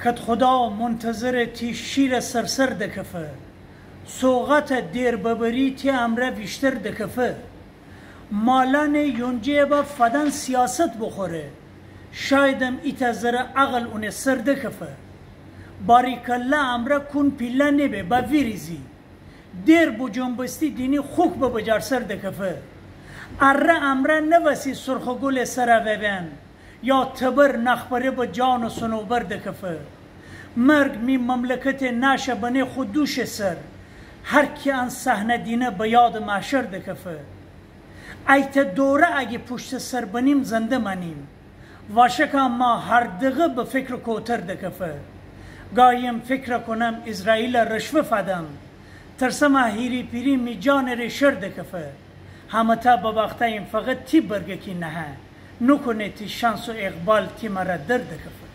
کت خدا منتظر تی شیر سرسر دکفه سوغت دیر ببری تی امره بیشتر دکفه مالان یونجه با فدن سیاست بخوره شایدم ایتزر عقل اون سر دکفه باریکالله امره کن پیله نبه با ویریزی دیر بو جنبستی دینی خوک با بجار سر دکفه اره امره نوسی سرخگل سره وبن یا تبر نخبره با جان و سنوبر دکفه مرگ می مملکت ناشه بنه خودوش سر هر کی ان صحنه دینه به یاد محشر دکفه ایت دوره اگه پشت سر بنیم زنده منیم واشکا ما هر دقیقه به فکر کوتر دکفه گایم فکر کنم اسرائیل رشوه فدم ترسم هیری پیری می جان ریشر دکفه همه تا به وقتا این فقط تی برگه کی نه نکنه تی شانس و اقبال تی مرا درد دکفه